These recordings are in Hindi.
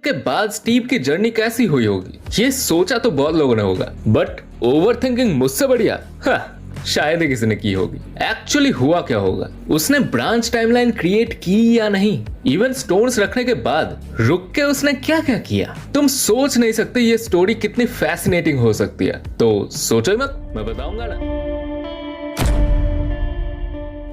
के बाद स्टीव की जर्नी कैसी हुई होगी, ये सोचा तो बहुत लोगों ने होगा, बट ओवर थिंकिंग मुझसे बढ़िया शायद ही किसी ने की होगी। एक्चुअली हुआ क्या होगा, उसने ब्रांच टाइमलाइन क्रिएट की या नहीं, इवन स्टोन्स रखने के बाद रुक के उसने क्या क्या किया, तुम सोच नहीं सकते ये स्टोरी कितनी फैसिनेटिंग हो सकती है। तो सोचो मत, मैं बताऊंगा ना।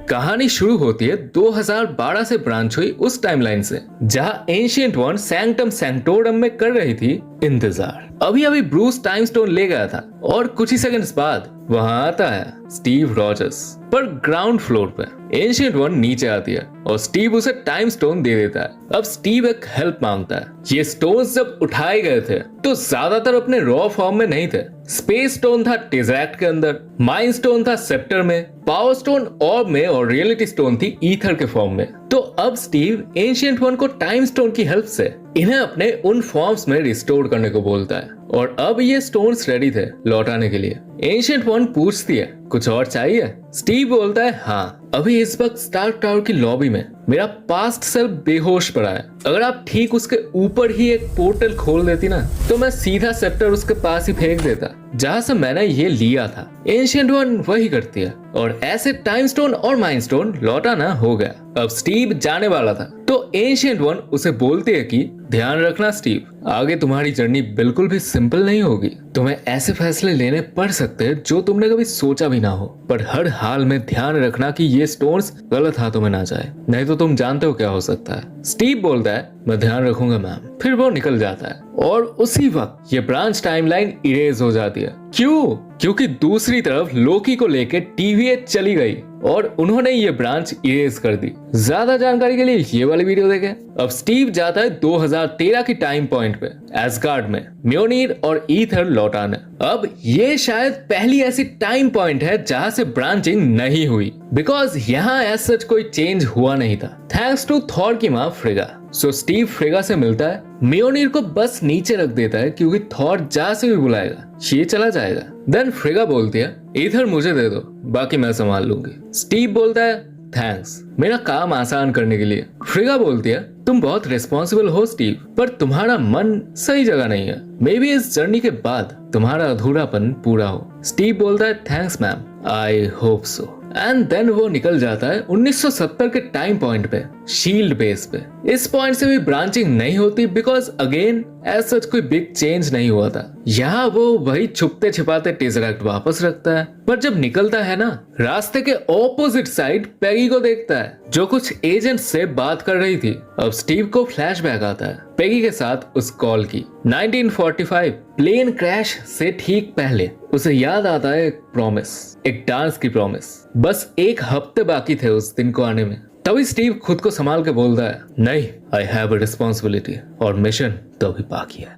कहानी शुरू होती है 2012 से ब्रांच हुई उस टाइमलाइन से जहां एंशिएंट वन सैंक्टम सैंक्टोरम में कर रही थी इंतजार। अभी अभी ब्रूस टाइम स्टोन ले गया था और कुछ ही सेकंड्स बाद वहां आता है स्टीव रॉजर्स, पर ग्राउंड फ्लोर पे। एंशिएंट वन नीचे आती है और स्टीव उसे टाइम स्टोन दे देता है। अब स्टीव एक हेल्प मांगता है। ये स्टोन्स जब उठाए गए थे तो ज्यादातर अपने रॉ फॉर्म में नहीं थे। स्पेस स्टोन था टेज़रैक्ट के अंदर, माइंड स्टोन था सेप्टर में, पावर स्टोन ऑर्ब में और रियलिटी स्टोन थी ईथर के फॉर्म में। तो अब स्टीव एंशिएंट वन को टाइम स्टोन की हेल्प से इन्हें अपने उन फॉर्म्स में रिस्टोर करने को बोलता है और अब ये स्टोन्स रेडी थे लौटाने के लिए। एंशिएंट वन पूछती है कुछ और चाहिए? स्टीव बोलता है हाँ, अभी इस वक्त स्टार्क टावर की लॉबी में मेरा पास्ट सेल्फ बेहोश पड़ा है। अगर आप ठीक उसके ऊपर ही एक पोर्टल खोल देती ना तो मैं सीधा सेप्टर उसके पास ही फेंक देता जहां से मैंने ये लिया था। एंशिएंट वन वही करती है और ऐसे टाइम स्टोन और माइंड स्टोन लौटाना हो गया। अब स्टीव जाने वाला था तो एंशिएंट वन उसे बोलती है कि ध्यान रखना स्टीव, आगे तुम्हारी जर्नी बिल्कुल भी सिंपल नहीं होगी। तुम्हें ऐसे फैसले लेने पड़ सकते हैं जो तुमने कभी सोचा भी ना हो, पर हर हाल में ध्यान रखना कि ये स्टोन्स गलत हाथों में ना जाए, नहीं तो तुम जानते हो क्या हो सकता है। स्टीव बोलता है मैं ध्यान रखूंगा मैम, फिर वो निकल जाता है और उसी वक्त ये ब्रांच टाइमलाइन इरेज हो जाती है। क्यों? क्योंकि दूसरी तरफ लोकी को लेकर टीवीएच चली गई और उन्होंने ये ब्रांच इरेज कर दी। ज्यादा जानकारी के लिए ये वाली वीडियो देखें। अब स्टीव जाता है 2013 की टाइम पॉइंट पे एस्गार्ड में म्योनीर और ईथर लौटाने। अब ये शायद पहली ऐसी टाइम पॉइंट है जहां से ब्रांचिंग नहीं हुई, बिकॉज यहाँ एज सच कोई चेंज हुआ नहीं था, थैंक्स टू थॉर की माँ फ्रेगा। सो स्टीव फ्रेगा से मिलता है, म्योनीर को बस नीचे रख देता है क्योंकि थॉर जहां से भी बुलाएगा ये चला जाएगा। देन फ्रेगा बोलती है ईथर मुझे दे दो, बाकी मैं संभाल लूंगी। स्टीव बोलता है थैंक्स, मेरा काम आसान करने के लिए। फ्रेगा बोलती है तुम बहुत रिस्पॉन्सिबल हो स्टीव, पर तुम्हारा मन सही जगह नहीं है। मे बी इस जर्नी के बाद तुम्हारा अधूरापन पूरा हो। स्टीव बोलता है thanks ma'am, I hope so. And then वो निकल जाता है 1970 के टाइम पॉइंट पे शील्ड बेस पे। इस पॉइंट से भी ब्रांचिंग नहीं होती बिकॉज अगेन एज सच कोई बिग चेंज नहीं हुआ था। यहाँ वो वही छुपते छिपाते टेज़रैक्ट वापस रखता है, पर जब निकलता है ना रास्ते के ऑपोजिट साइड पैगी को देखता है जो कुछ एजेंट से बात कर रही थी। अब स्टीव को फ्लैशबैक आता है पैगी के साथ उस कॉल की। 1945 प्लेन क्रैश से ठीक पहले उसे याद आता है एक प्रॉमिस, एक डांस की प्रॉमिस। बस एक हफ्ते बाकी थे उस दिन को आने में। तभी स्टीव खुद को संभाल के बोलता है नहीं, आई हैव अ रिस्पॉन्सिबिलिटी, और मिशन तो अभी बाकी है।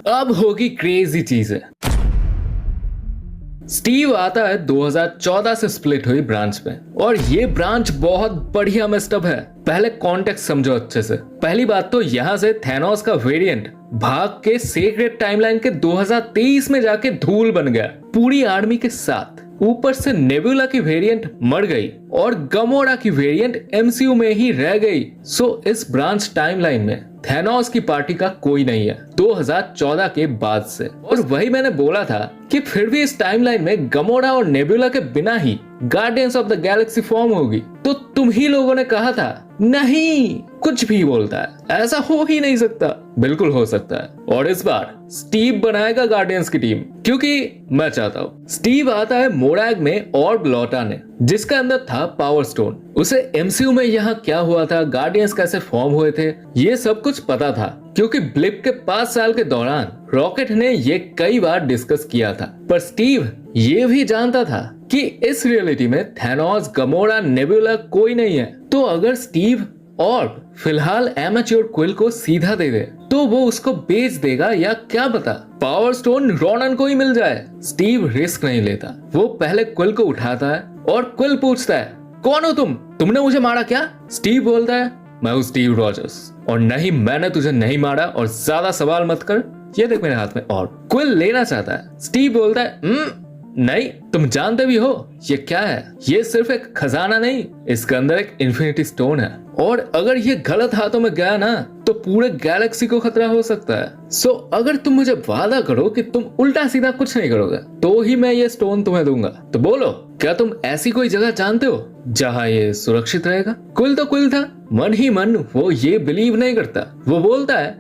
अब होगी क्रेजी चीजें। स्टीव आता है 2014 से स्प्लिट हुई ब्रांच में और ये ब्रांच बहुत बढ़िया मेस्टअप है। पहले कॉन्टेक्स्ट समझो अच्छे से। पहली बात तो यहाँ से थैनोस का वेरिएंट भाग के सीक्रेट टाइमलाइन के 2023 में जाके धूल बन गया पूरी आर्मी के साथ। ऊपर से नेबुला की वेरिएंट मर गई और गमोरा की वेरिएंट एमसीयू में ही रह गई। सो इस ब्रांच टाइमलाइन में थैनोस की पार्टी का कोई नहीं है 2014 के बाद से। और वही मैंने बोला था कि फिर भी इस टाइमलाइन में गमोरा और नेबुला के बिना ही guardians of the galaxy form होगी। तो तुम ही लोगों ने कहा था नहीं, कुछ भी बोलता है, ऐसा हो ही नहीं सकता। बिल्कुल हो सकता है और इस बार स्टीव बनाएगा गार्डियंस की टीम, क्योंकि मैं चाहता हूँ। स्टीव आता है मोरैग में ऑर्ब लौटाने जिसके अंदर था पावर स्टोन। उसे एमसीयू में यहाँ क्या हुआ था, गार्डियंस कैसे फॉर्म हुए थे, ये सब कुछ पता था क्योंकि ब्लिप के 5 साल के दौरान रॉकेट ने ये कई बार डिस्कस किया था। पर स्टीव ये भी जानता था कि इस रियलिटी में थैनोस, गमोरा, नेबुला कोई नहीं है। तो अगर स्टीव ऑर्ब फिलहाल एमेच्योर क्विल को सीधा दे दे तो वो उसको बेच देगा या क्या पता पावर स्टोन रॉनन को ही मिल जाए। स्टीव रिस्क नहीं लेता, वो पहले क्विल को उठाता है और क्विल पूछता है कौन हो तुम, तुमने मुझे मारा क्या? स्टीव बोलता है मैं हूँ स्टीव रॉजर्स और नहीं, मैंने तुझे नहीं मारा और ज्यादा सवाल मत कर। ये देख मेरे हाथ में ऑर्ब। क्विल लेना चाहता है। स्टीव बोलता है नहीं, तुम जानते भी हो ये क्या है, ये सिर्फ एक खजाना नहीं, इसके अंदर एक इन्फिनिटी स्टोन है और अगर ये गलत हाथों में गया ना तो पूरे गैलेक्सी को खतरा हो सकता है। सो अगर तुम मुझे वादा करो कि तुम उल्टा सीधा कुछ नहीं करोगे तो ही मैं ये स्टोन तुम्हें दूंगा। तो बोलो, क्या तुम ऐसी कोई जगह जानते हो जहाँ ये सुरक्षित रहेगा? क्विल तो क्विल था, मन ही मन वो ये बिलीव नहीं करता। वो बोलता है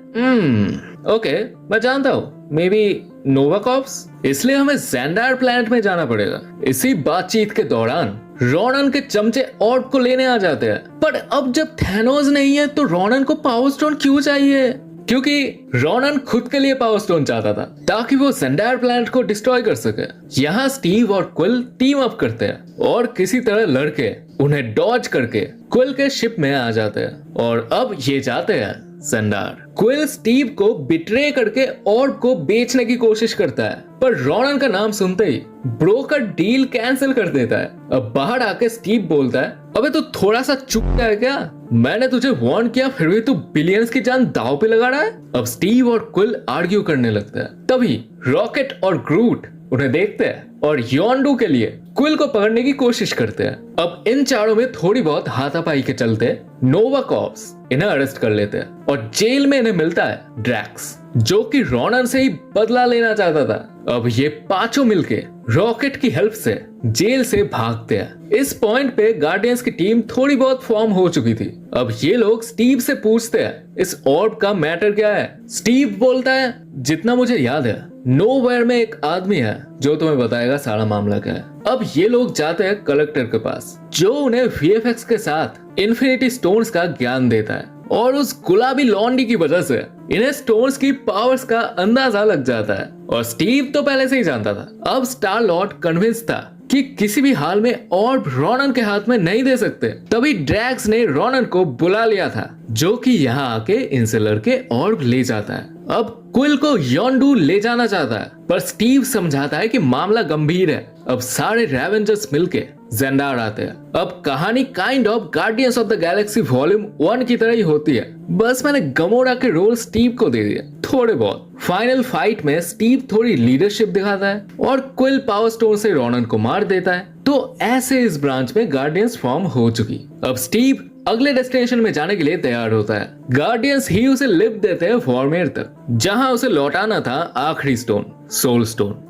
ओके मैं जानता हूँ, मे बी नोवा कॉर्प्स, इसलिए हमें ज़ेंडार प्लैनेट में जाना पड़ेगा। इसी बातचीत के दौरान रोनन के चमचे ऑर्ब को लेने आ जाते हैं। पर अब जब थैनोस नहीं है तो रोनन को पावर स्टोन क्यों चाहिए? क्योंकि रोनन खुद के लिए पावर स्टोन चाहता था ताकि वो ज़ेंडार प्लैनेट को डिस्ट्रॉय कर सके। यहाँ स्टीव और क्विल टीम अप करते हैं और किसी तरह लड़के उन्हें डॉज करके क्विल के शिप में आ जाते हैं और अब ये जाते हैं ज़ेंडार। क्विल स्टीव को बिट्रे करके ऑर्ब को बेचने की कोशिश करता है पर रोनन का नाम सुनते ही ब्रोकर डील कैंसिल कर देता है। अब बाहर आके स्टीव बोलता है, अबे तू थोड़ा सा चुप है क्या? मैंने तुझे वार्न किया फिर भी तू बिलियंस की जान दांव पे लगा रहा है। अब स्टीव और क्विल आर्ग्यू करने लगता है। तभी रॉकेट और ग्रूट उन्हें देखते हैं और योंडू के लिए क्विल को पकड़ने की कोशिश करते हैं। अब इन चारों में थोड़ी बहुत हाथापाई के चलते नोवा कॉर्प्स इन्हें अरेस्ट कर लेते हैं और जेल में इन्हें मिलता है ड्रैक्स, जो कि रोनन से ही बदला लेना चाहता था। अब ये पांचों मिलके रॉकेट की हेल्प से जेल से भागते हैं। इस पॉइंट पे गार्डियंस की टीम थोड़ी बहुत फॉर्म हो चुकी थी। अब ये लोग स्टीव से पूछते हैं इस ऑर्ब का मैटर क्या है। स्टीव बोलता है, जितना मुझे याद है नोवेयर में एक आदमी है जो तुम्हें बताएगा सारा मामला क्या है। अब ये लोग जाते हैं कलेक्टर के पास जो उन्हें वीएफएक्स के साथ इन्फिनिटी स्टोन्स का ज्ञान देता है और उस गुलाबी लॉन्डी की वजह से इन्हें स्टोन्स की पावर्स का अंदाजा लग जाता है। और स्टीव तो पहले से ही जानता था। अब स्टार लॉर्ड कन्विंस था कि किसी भी हाल में ऑर्ब रोनन के हाथ में नहीं दे सकते। तभी ड्रैक्स ने रोनन को बुला लिया था जो कि यहाँ आके इनसे लड़के ऑर्ब ले जाता है। अब क्विल को योंडू ले जाना चाहता है पर स्टीव समझाता है कि मामला गंभीर है। अब सारे रेवेंजर्स मिलके ज़ेंडार आते हैं। अब कहानी kind of guardians of the Galaxy volume 1 की तरह ही होती है, बस मैंने गमोरा के रोल स्टीव को दे दिया थोड़े बहुत। फाइनल फाइट में स्टीव थोड़ी लीडरशिप दिखाता है और क्विल पावर स्टोन से रोनन को मार देता है। तो ऐसे इस ब्रांच में गार्डियंस फॉर्म हो चुकी। अब स्टीव अगले डेस्टिनेशन में जाने के लिए तैयार होता है। गार्डियंस ही उसे लिफ्ट देते हैं वॉर्मेयर तक जहां उसे लौटाना था आखिरी स्टोन, सोल स्टोन।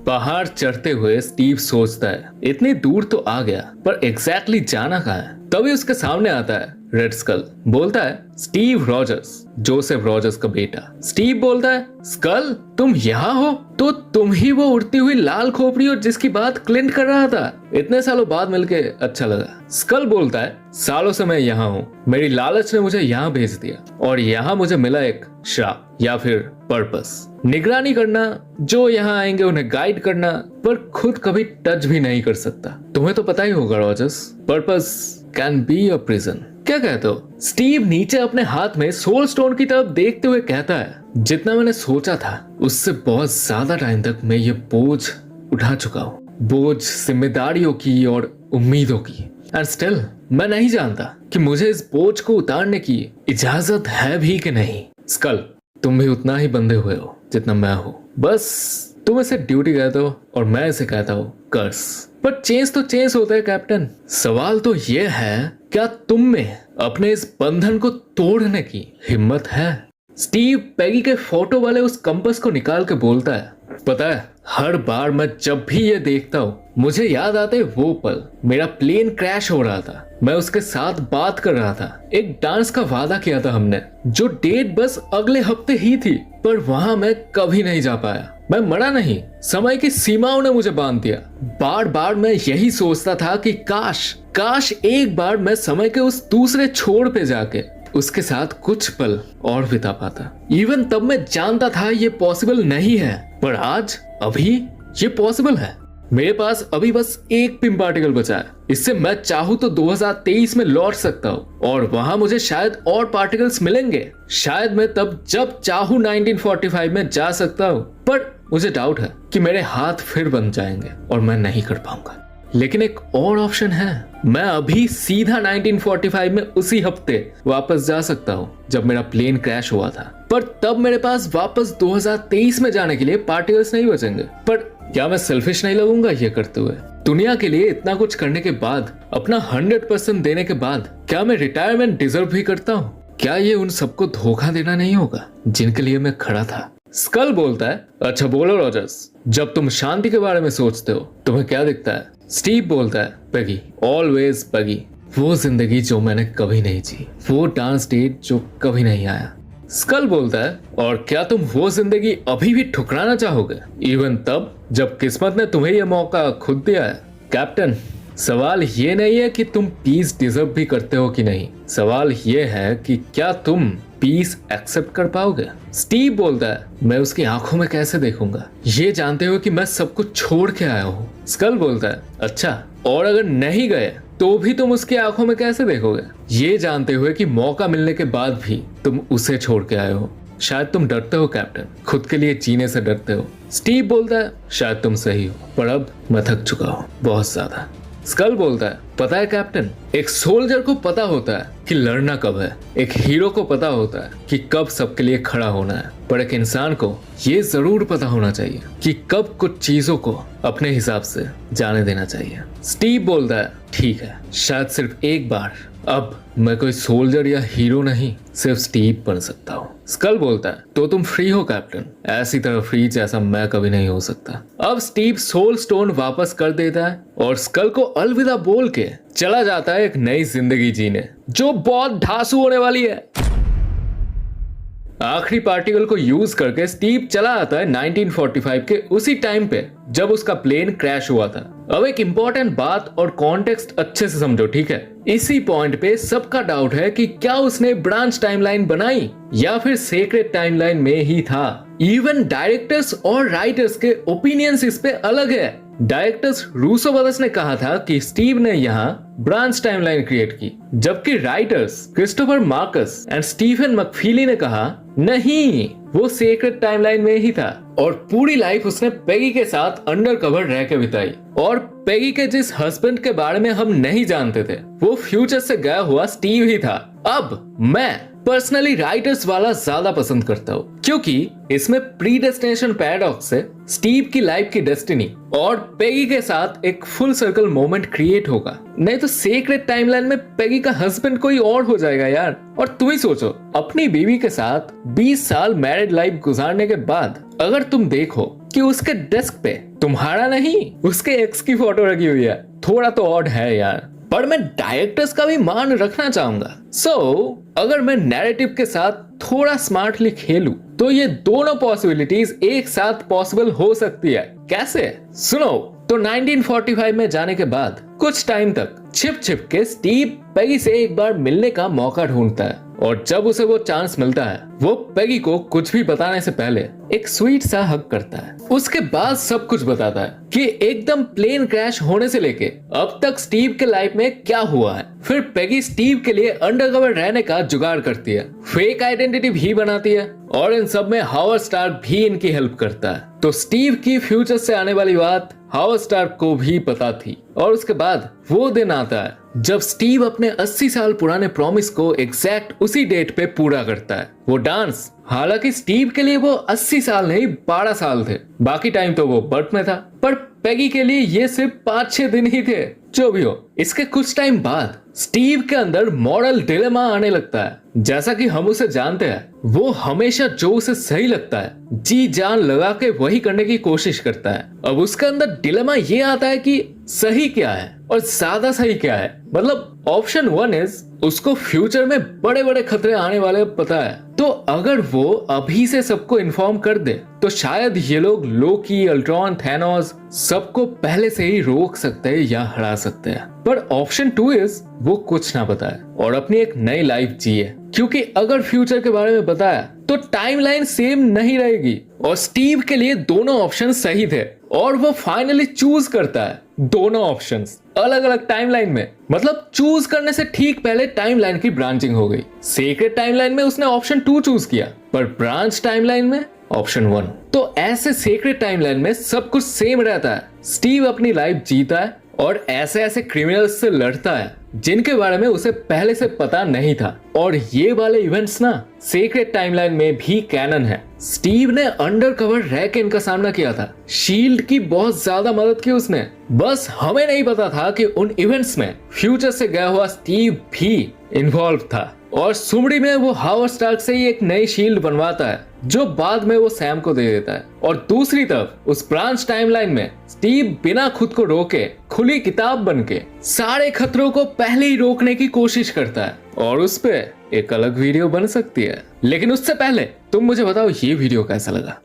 पहाड़ चढ़ते हुए स्टीव सोचता है इतनी दूर तो आ गया पर एग्जैक्टली जाना कहाँ है। तभी उसके सामने आता है रेड स्कल। बोलता है, स्टीव रॉजर्स, जोसेफ रॉजर्स का बेटा। स्टीव बोलता है, स्कल तुम यहाँ हो? तो तुम ही वो उड़ती हुई लाल खोपड़ी और जिसकी बात क्लिंट कर रहा था। इतने सालों बाद मिलके अच्छा लगा। स्कल बोलता है, सालों से मैं यहाँ हूँ, मेरी लालच ने मुझे यहाँ भेज दिया और यहाँ मुझे मिला एक श्राप या फिर पर्पस, निगरानी करना, जो यहाँ आएंगे उन्हें गाइड करना, पर खुद कभी टच भी नहीं कर सकता। तुम्हें तो पता ही होगा Rogers, purpose can be a prison. क्या कहते हो? स्टीव नीचे अपने हाथ में सोल स्टोन की तरफ देखते हुए कहता है, जितना मैंने सोचा था उससे बहुत ज्यादा टाइम तक मैं ये बोझ उठा चुका हूँ, बोझ जिम्मेदारियों की और उम्मीदों की। एंड स्टिल मैं नहीं जानता कि मुझे इस बोझ को उतारने की इजाजत है भी कि नहीं। स्कल तुम भी उतना ही बंधे हुए हो जितना मैं हूँ, बस तुम इसे ड्यूटी कहते हो और मैं इसे कहता हूँ कर्स। पर चेंज तो चेंज होता है कैप्टन। सवाल तो ये है, क्या तुम में अपने इस बंधन को तोड़ने की हिम्मत है? स्टीव पैगी के फोटो वाले उस कंपास को निकाल के बोलता है, पता है हर बार मैं जब भी ये देखता हूँ मुझे याद आते वो पल, मेरा प्लेन क्रैश हो रहा था, मैं उसके साथ बात कर रहा था, एक डांस का वादा किया था हमने, जो डेट बस अगले हफ्ते ही थी, पर वहां मैं कभी नहीं जा पाया। मैं मरा नहीं, समय की सीमाओं ने मुझे बांध दिया। बार बार मैं यही सोचता था कि काश एक बार मैं समय के उस दूसरे छोर पे जाके उसके साथ कुछ पल और बिता पाता। इवन तब मैं जानता था ये पॉसिबल नहीं है, पर आज अभी ये पॉसिबल है। मेरे पास अभी बस एक पिम पार्टिकल बचा है, इससे मैं चाहूँ तो 2023 में लौट सकता हूँ और वहां मुझे शायद और पार्टिकल्स मिलेंगे। शायद मैं तब जब चाहूँ 1945 में जा सकता हूँ, पर मुझे डाउट है कि मेरे हाथ फिर बंध जाएंगे और मैं नहीं कर पाऊंगा। लेकिन एक और ऑप्शन है, मैं अभी सीधा 1945 में उसी हफ्ते वापस जा सकता हूँ जब मेरा प्लेन क्रैश हुआ था, पर तब मेरे पास वापस 2023 में जाने के लिए पार्टिकल्स नहीं बचेंगे। पर क्या मैं सेल्फिश नहीं लगूंगा ये करते हुए? दुनिया के लिए इतना कुछ करने के बाद, अपना 100% देने के बाद, क्या मैं रिटायरमेंट डिजर्व भी करता हूँ? क्या ये उन सबको धोखा देना नहीं होगा जिनके लिए मैं खड़ा था? स्कल बोलता है, अच्छा बोलो रॉजर्स, जब तुम शांति के बारे में सोचते हो तुम्हें क्या दिखता है? स्टीव बोलता है, पेगी, ऑलवेज पेगी, वो जिंदगी जो मैंने कभी नहीं जी, वो डांस डेट जो कभी नहीं आया। स्कल बोलता है, और क्या तुम वो जिंदगी अभी भी ठुकराना चाहोगे, इवन तब जब किस्मत ने तुम्हें यह मौका खुद दिया है? कैप्टन, सवाल ये नहीं है कि तुम पीस डिजर्व भी करते हो कि नहीं, सवाल ये है कि क्या तुम पीस एक्सेप्ट कर पाओगे? स्टीव बोलता है, मैं उसकी आंखों में कैसे देखूंगा, ये जानते हो कि मैं सब कुछ छोड़ के आया हूँ। स्कल बोलता है, अच्छा, और अगर नहीं गए तो भी तुम उसकी आंखों में कैसे देखोगे, ये जानते हुए कि मौका मिलने के बाद भी तुम उसे छोड़ के आए हो? शायद तुम डरते हो कैप्टन, खुद के लिए जीने से डरते हो। स्टीव बोलता है, शायद तुम सही हो, पर अब मैं थक चुका हूँ बहुत ज्यादा। स्कल बोलता है, पता है कैप्टन, एक सोल्जर को पता होता है कि लड़ना कब है, एक हीरो को पता होता है कि कब सबके लिए खड़ा होना है, पर एक इंसान को ये जरूर पता होना चाहिए कि कब कुछ चीजों को अपने हिसाब से जाने देना चाहिए। स्टीव बोलता है, ठीक है, शायद सिर्फ एक बार अब मैं कोई सोल्जर या हीरो नहीं, सिर्फ स्टीव बन सकता हूँ। स्कल बोलता है, तो तुम फ्री हो कैप्टन, ऐसी तरह फ्री जैसा मैं कभी नहीं हो सकता। अब स्टीव सोल स्टोन वापस कर देता है और स्कल को अलविदा बोल के चला जाता है एक नई जिंदगी जीने जो बहुत धांसू होने वाली है। आखिरी पार्टिकल को यूज करके स्टीव चला आता है 1945 के उसी टाइम पे जब उसका प्लेन क्रैश हुआ था। अब एक इंपॉर्टेंट बात और कॉन्टेक्स्ट अच्छे से समझो, ठीक है? इसी पॉइंट पे सबका डाउट है कि क्या उसने ब्रांच टाइमलाइन बनाई या फिर सीक्रेट टाइमलाइन में ही था। इवन डायरेक्टर्स और राइटर्स के ओपिनियंस इस पे अलग है। डायरेक्टर्स रूसो ब्रदर्स ने कहा था कि स्टीव ने यहाँ ब्रांच टाइमलाइन क्रिएट की, जबकि writers Christopher Markus and Stephen McFeely ने कहा नहीं, वो सीक्रेट टाइमलाइन में ही था और पूरी लाइफ उसने पेगी के साथ अंडरकवर रह के बिताई। और पेगी के जिस हस्बैंड के बारे में हम नहीं जानते थे वो फ्यूचर से गया हुआ स्टीव ही था। अब मैं पर्सनली राइटर्स वाला ज्यादा पसंद करता हूँ क्योंकि इसमें प्रीडेस्टिनेशन पैराडॉक्स से स्टीव की लाइफ की डेस्टिनी और पेगी के साथ एक फुल सर्कल मोमेंट क्रिएट होगा। नहीं तो सीक्रेट टाइमलाइन में पेगी का हस्बैंड कोई और हो जाएगा यार। और तुम ही सोचो, अपनी बीवी के साथ 20 साल मैरिड लाइफ गुजारने के बाद अगर तुम देखो कि उसके डेस्क पे तुम्हारा नहीं उसके एक्स की फोटो रखी हुई है, थोड़ा तो ऑड है यार। पर मैं डायरेक्टर्स का भी मान रखना चाहूंगा। अगर मैं नैरेटिव के साथ थोड़ा स्मार्टली खेलूं तो ये दोनों पॉसिबिलिटीज एक साथ पॉसिबल हो सकती है। कैसे? सुनो, तो 1945 में जाने के बाद कुछ टाइम तक छिप छिप के स्टीव पेगी से एक बार मिलने का मौका ढूंढता है और जब उसे वो चांस मिलता है वो पेगी को कुछ भी बताने से पहले एक स्वीट सा हग करता है। उसके बाद सब कुछ बताता है कि एकदम प्लेन क्रैश होने से लेके अब तक स्टीव के लाइफ में क्या हुआ है। फिर पेगी स्टीव के लिए अंडरकवर रहने का जुगाड़ करती है, फेक आइडेंटिटी भी बनाती है और इन सब में हावर्ड स्टार्क भी इनकी हेल्प करता है। तो स्टीव की फ्यूचर से आने वाली बात हावर्ड स्टार्क को भी पता थी और उसके बाद वो दिन आता है जब स्टीव अपने 80 साल पुराने प्रॉमिस को एग्जैक्ट उसी डेट पे पूरा करता है। वो डांस, हालांकि स्टीव के लिए वो 80 साल नहीं 12 साल थे, बाकी टाइम तो वो बर्थ में था, पर पेगी के लिए ये सिर्फ 5-6 दिन ही थे। जो भी हो, इसके कुछ टाइम बाद स्टीव के अंदर मॉरल डिलेमा आने लगता है। जैसा कि हम उसे जानते हैं, वो हमेशा जो उसे सही लगता है जी जान लगा के वही करने की कोशिश करता है। अब उसके अंदर डिलेमा ये आता है कि सही क्या है और ज्यादा सही क्या है। मतलब ऑप्शन 1 इज उसको फ्यूचर में बड़े बड़े खतरे आने वाले पता है, तो अगर वो अभी से सबको इन्फॉर्म कर दे तो शायद ये लोग लोकी, अल्ट्रॉन, थैनोस सबको पहले से ही रोक सकते हैं या हरा सकते हैं। पर ऑप्शन 2 इज वो कुछ ना बताए और अपनी एक नई लाइफ जिए, क्योंकि अगर फ्यूचर के बारे में बताया तो टाइमलाइन सेम नहीं रहेगी। और स्टीव के लिए दोनों ऑप्शन सही थे और वो फाइनली चूज करता है दोनों ऑप्शंस अलग अलग टाइमलाइन में। मतलब चूज करने से ठीक पहले टाइमलाइन की ब्रांचिंग हो गई। सीक्रेट टाइमलाइन में उसने ऑप्शन 2 चूज किया, पर ब्रांच टाइमलाइन में ऑप्शन 1। तो ऐसे सीक्रेट टाइमलाइन में सब कुछ सेम रहता है। स्टीव अपनी लाइफ जीता है और ऐसे ऐसे क्रिमिनल्स से लड़ता है जिनके बारे में उसे पहले से पता नहीं था। और ये वाले इवेंट्स ना सीक्रेट टाइमलाइन में भी कैनन है। स्टीव ने अंडरकवर रह के इनका सामना किया था, शील्ड की बहुत ज्यादा मदद की उसने। बस हमें नहीं पता था कि उन इवेंट्स में फ्यूचर से गया हुआ स्टीव भी इन्वॉल्व था। और सुमड़ी में वो हावर्ड स्टार्क से ही एक नई शील्ड बनवाता है जो बाद में वो सैम को दे देता है। और दूसरी तरफ उस ब्रांच टाइमलाइन में स्टीव बिना खुद को रोके खुली किताब बनके सारे खतरों को पहले ही रोकने की कोशिश करता है। और उस पे एक अलग वीडियो बन सकती है। लेकिन उससे पहले तुम मुझे बताओ ये वीडियो कैसा लगा।